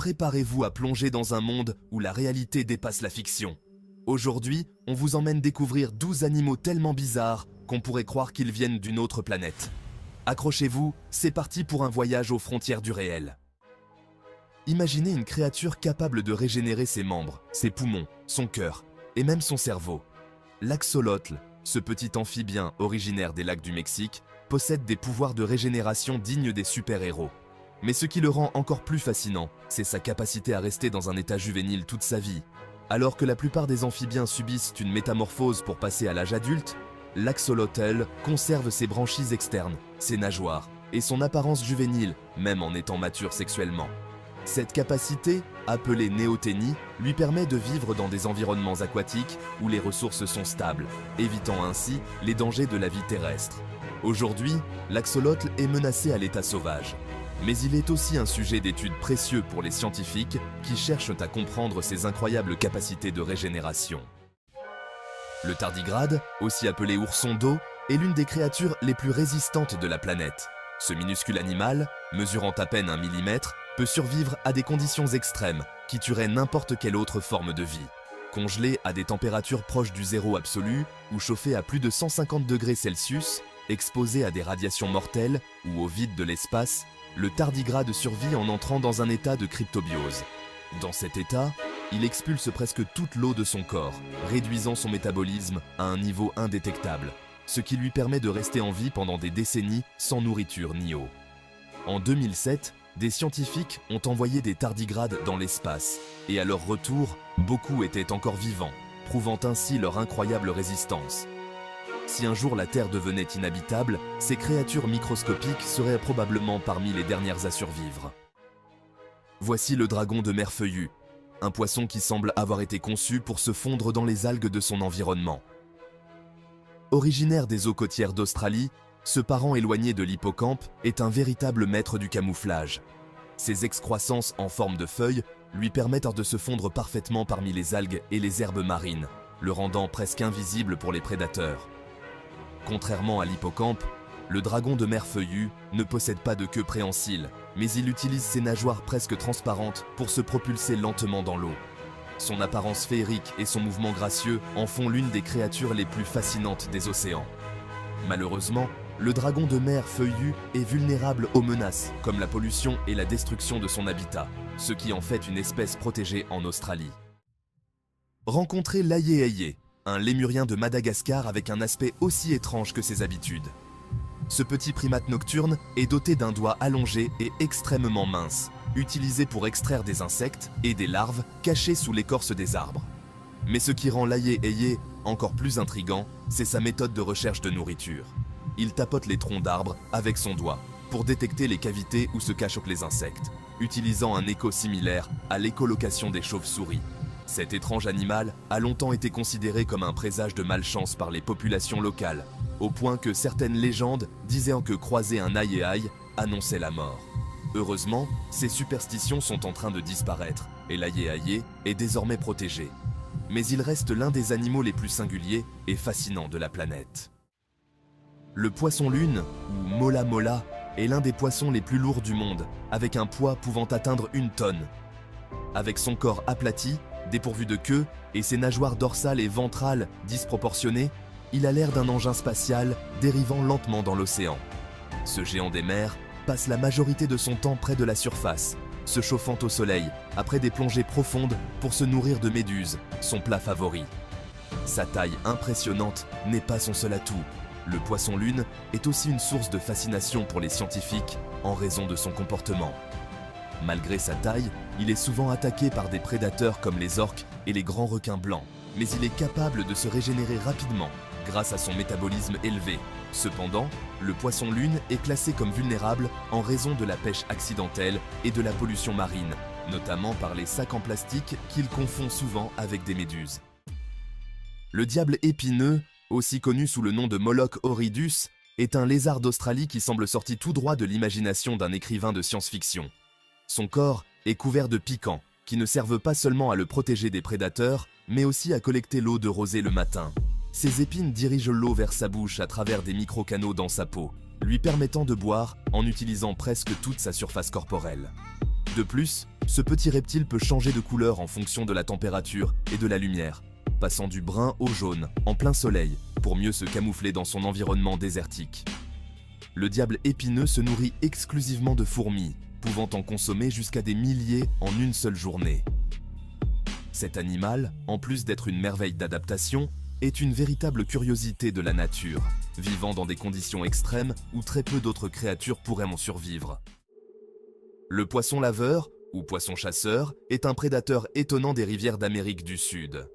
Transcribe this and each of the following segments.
préparez-vous à plonger dans un monde où la réalité dépasse la fiction. Aujourd'hui, on vous emmène découvrir 12 animaux tellement bizarres qu'on pourrait croire qu'ils viennent d'une autre planète. Accrochez-vous, c'est parti pour un voyage aux frontières du réel. Imaginez une créature capable de régénérer ses membres, ses poumons, son cœur et même son cerveau. L'axolotl, ce petit amphibien originaire des lacs du Mexique, possède des pouvoirs de régénération dignes des super-héros. Mais ce qui le rend encore plus fascinant, c'est sa capacité à rester dans un état juvénile toute sa vie. Alors que la plupart des amphibiens subissent une métamorphose pour passer à l'âge adulte, l'axolotl conserve ses branchies externes, ses nageoires et son apparence juvénile, même en étant mature sexuellement. Cette capacité, appelée néothénie, lui permet de vivre dans des environnements aquatiques où les ressources sont stables, évitant ainsi les dangers de la vie terrestre. Aujourd'hui, l'axolotl est menacé à l'état sauvage. Mais il est aussi un sujet d'étude précieux pour les scientifiques qui cherchent à comprendre ses incroyables capacités de régénération. Le tardigrade, aussi appelé ourson d'eau, est l'une des créatures les plus résistantes de la planète. Ce minuscule animal, mesurant à peine 1 mm, peut survivre à des conditions extrêmes qui tueraient n'importe quelle autre forme de vie. Congelé à des températures proches du zéro absolu ou chauffé à plus de 150 degrés Celsius, exposé à des radiations mortelles ou au vide de l'espace, le tardigrade survit en entrant dans un état de cryptobiose. Dans cet état, il expulse presque toute l'eau de son corps, réduisant son métabolisme à un niveau indétectable, ce qui lui permet de rester en vie pendant des décennies sans nourriture ni eau. En 2007, des scientifiques ont envoyé des tardigrades dans l'espace, et à leur retour, beaucoup étaient encore vivants, prouvant ainsi leur incroyable résistance. Si un jour la Terre devenait inhabitable, ces créatures microscopiques seraient probablement parmi les dernières à survivre. Voici le dragon de mer feuillue, un poisson qui semble avoir été conçu pour se fondre dans les algues de son environnement. Originaire des eaux côtières d'Australie, ce parent éloigné de l'hippocampe est un véritable maître du camouflage. Ses excroissances en forme de feuilles lui permettent de se fondre parfaitement parmi les algues et les herbes marines, le rendant presque invisible pour les prédateurs. Contrairement à l'hippocampe, le dragon de mer feuillue ne possède pas de queue préhensile, mais il utilise ses nageoires presque transparentes pour se propulser lentement dans l'eau. Son apparence féerique et son mouvement gracieux en font l'une des créatures les plus fascinantes des océans. Malheureusement, le dragon de mer feuillu est vulnérable aux menaces, comme la pollution et la destruction de son habitat, ce qui en fait une espèce protégée en Australie. Rencontrez l'ayé-ayé, un lémurien de Madagascar avec un aspect aussi étrange que ses habitudes. Ce petit primate nocturne est doté d'un doigt allongé et extrêmement mince, utilisé pour extraire des insectes et des larves cachées sous l'écorce des arbres. Mais ce qui rend l'ayé-ayé encore plus intrigant, c'est sa méthode de recherche de nourriture. Il tapote les troncs d'arbres avec son doigt pour détecter les cavités où se cachent les insectes, utilisant un écho similaire à l'écholocation des chauves-souris. Cet étrange animal a longtemps été considéré comme un présage de malchance par les populations locales, au point que certaines légendes disaient que croiser un aïe-aïe annonçait la mort. Heureusement, ces superstitions sont en train de disparaître et l'aïe-aïe est désormais protégé. Mais il reste l'un des animaux les plus singuliers et fascinants de la planète. Le poisson-lune, ou mola mola, est l'un des poissons les plus lourds du monde, avec un poids pouvant atteindre 1 tonne. Avec son corps aplati, dépourvu de queue, et ses nageoires dorsales et ventrales disproportionnées, il a l'air d'un engin spatial dérivant lentement dans l'océan. Ce géant des mers passe la majorité de son temps près de la surface, se chauffant au soleil après des plongées profondes pour se nourrir de méduses, son plat favori. Sa taille impressionnante n'est pas son seul atout. Le poisson-lune est aussi une source de fascination pour les scientifiques en raison de son comportement. Malgré sa taille, il est souvent attaqué par des prédateurs comme les orques et les grands requins blancs, mais il est capable de se régénérer rapidement grâce à son métabolisme élevé. Cependant, le poisson-lune est classé comme vulnérable en raison de la pêche accidentelle et de la pollution marine, notamment par les sacs en plastique qu'il confond souvent avec des méduses. Le diable épineux, aussi connu sous le nom de Moloch horridus, est un lézard d'Australie qui semble sorti tout droit de l'imagination d'un écrivain de science-fiction. Son corps est couvert de piquants, qui ne servent pas seulement à le protéger des prédateurs, mais aussi à collecter l'eau de rosée le matin. Ses épines dirigent l'eau vers sa bouche à travers des micro-canaux dans sa peau, lui permettant de boire en utilisant presque toute sa surface corporelle. De plus, ce petit reptile peut changer de couleur en fonction de la température et de la lumière, passant du brun au jaune en plein soleil pour mieux se camoufler dans son environnement désertique. Le diable épineux se nourrit exclusivement de fourmis, pouvant en consommer jusqu'à des milliers en une seule journée. Cet animal, en plus d'être une merveille d'adaptation, est une véritable curiosité de la nature, vivant dans des conditions extrêmes où très peu d'autres créatures pourraient en survivre. Le poisson laveur, ou poisson chasseur, est un prédateur étonnant des rivières d'Amérique du Sud.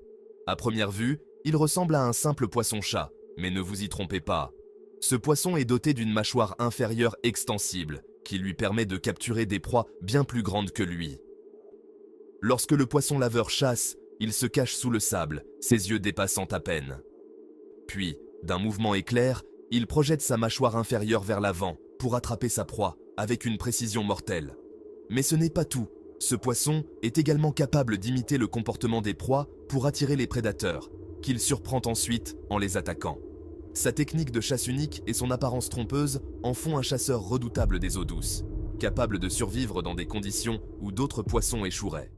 À première vue, il ressemble à un simple poisson-chat, mais ne vous y trompez pas. Ce poisson est doté d'une mâchoire inférieure extensible, qui lui permet de capturer des proies bien plus grandes que lui. Lorsque le poisson laveur chasse, il se cache sous le sable, ses yeux dépassant à peine. Puis, d'un mouvement éclair, il projette sa mâchoire inférieure vers l'avant pour attraper sa proie avec une précision mortelle. Mais ce n'est pas tout. Ce poisson est également capable d'imiter le comportement des proies pour attirer les prédateurs, qu'il surprend ensuite en les attaquant. Sa technique de chasse unique et son apparence trompeuse en font un chasseur redoutable des eaux douces, capable de survivre dans des conditions où d'autres poissons échoueraient.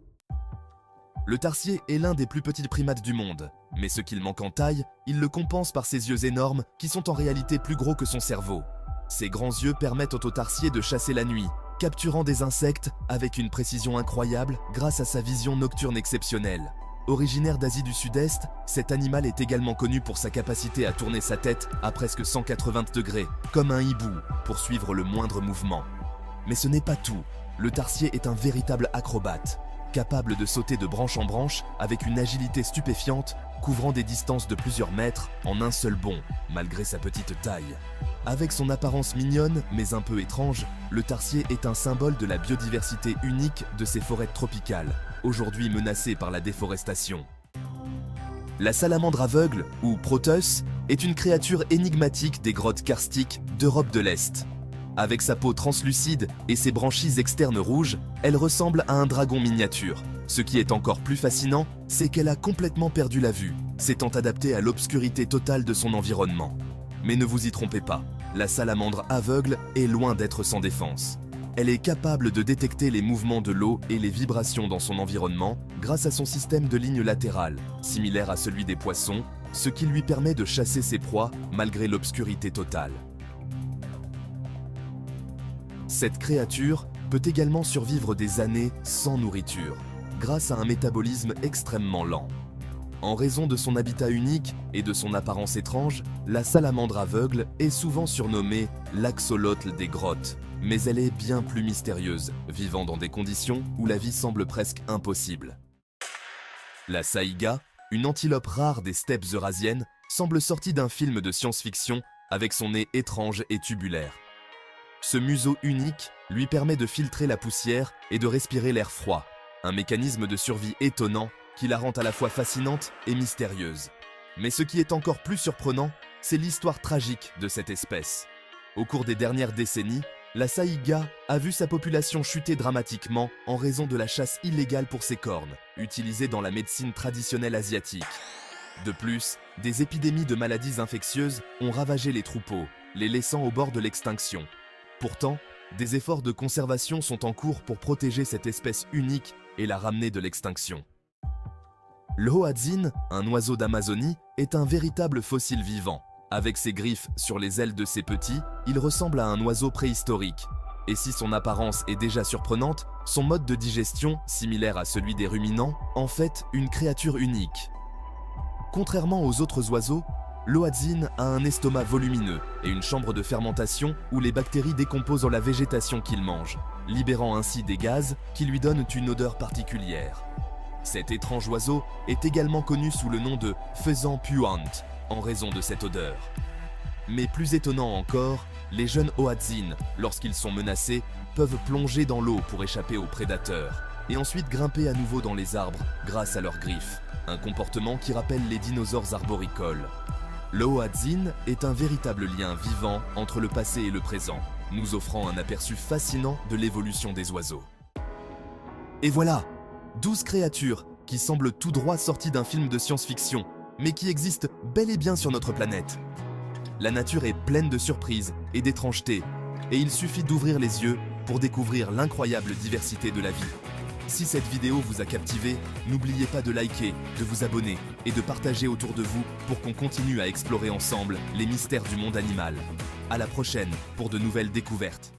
Le tarsier est l'un des plus petits primates du monde, mais ce qu'il manque en taille, il le compense par ses yeux énormes qui sont en réalité plus gros que son cerveau. Ses grands yeux permettent au tarsier de chasser la nuit, capturant des insectes avec une précision incroyable grâce à sa vision nocturne exceptionnelle. Originaire d'Asie du Sud-Est, cet animal est également connu pour sa capacité à tourner sa tête à presque 180 degrés, comme un hibou, pour suivre le moindre mouvement. Mais ce n'est pas tout, le tarsier est un véritable acrobate, capable de sauter de branche en branche avec une agilité stupéfiante, couvrant des distances de plusieurs mètres en un seul bond, malgré sa petite taille. Avec son apparence mignonne, mais un peu étrange, le tarsier est un symbole de la biodiversité unique de ces forêts tropicales, aujourd'hui menacées par la déforestation. La salamandre aveugle, ou Proteus, est une créature énigmatique des grottes karstiques d'Europe de l'Est. Avec sa peau translucide et ses branchies externes rouges, elle ressemble à un dragon miniature. Ce qui est encore plus fascinant, c'est qu'elle a complètement perdu la vue, s'étant adaptée à l'obscurité totale de son environnement. Mais ne vous y trompez pas, la salamandre aveugle est loin d'être sans défense. Elle est capable de détecter les mouvements de l'eau et les vibrations dans son environnement grâce à son système de lignes latérales, similaire à celui des poissons, ce qui lui permet de chasser ses proies malgré l'obscurité totale. Cette créature peut également survivre des années sans nourriture, grâce à un métabolisme extrêmement lent. En raison de son habitat unique et de son apparence étrange, la salamandre aveugle est souvent surnommée l'axolotl des grottes, mais elle est bien plus mystérieuse, vivant dans des conditions où la vie semble presque impossible. La saïga, une antilope rare des steppes eurasiennes, semble sortie d'un film de science-fiction avec son nez étrange et tubulaire. Ce museau unique lui permet de filtrer la poussière et de respirer l'air froid, un mécanisme de survie étonnant qui la rend à la fois fascinante et mystérieuse. Mais ce qui est encore plus surprenant, c'est l'histoire tragique de cette espèce. Au cours des dernières décennies, la saïga a vu sa population chuter dramatiquement en raison de la chasse illégale pour ses cornes, utilisée dans la médecine traditionnelle asiatique. De plus, des épidémies de maladies infectieuses ont ravagé les troupeaux, les laissant au bord de l'extinction. Pourtant, des efforts de conservation sont en cours pour protéger cette espèce unique et la ramener de l'extinction. Le hoatzin, un oiseau d'Amazonie, est un véritable fossile vivant. Avec ses griffes sur les ailes de ses petits, il ressemble à un oiseau préhistorique. Et si son apparence est déjà surprenante, son mode de digestion, similaire à celui des ruminants, en fait une créature unique. Contrairement aux autres oiseaux, l'hoatzin a un estomac volumineux et une chambre de fermentation où les bactéries décomposent la végétation qu'il mange, libérant ainsi des gaz qui lui donnent une odeur particulière. Cet étrange oiseau est également connu sous le nom de faisan puant, en raison de cette odeur. Mais plus étonnant encore, les jeunes hoatzins, lorsqu'ils sont menacés, peuvent plonger dans l'eau pour échapper aux prédateurs, et ensuite grimper à nouveau dans les arbres grâce à leurs griffes, un comportement qui rappelle les dinosaures arboricoles. Le hoatzin est un véritable lien vivant entre le passé et le présent, nous offrant un aperçu fascinant de l'évolution des oiseaux. Et voilà, 12 créatures qui semblent tout droit sorties d'un film de science-fiction, mais qui existent bel et bien sur notre planète. La nature est pleine de surprises et d'étrangetés, et il suffit d'ouvrir les yeux pour découvrir l'incroyable diversité de la vie. Si cette vidéo vous a captivé, n'oubliez pas de liker, de vous abonner et de partager autour de vous pour qu'on continue à explorer ensemble les mystères du monde animal. À la prochaine pour de nouvelles découvertes.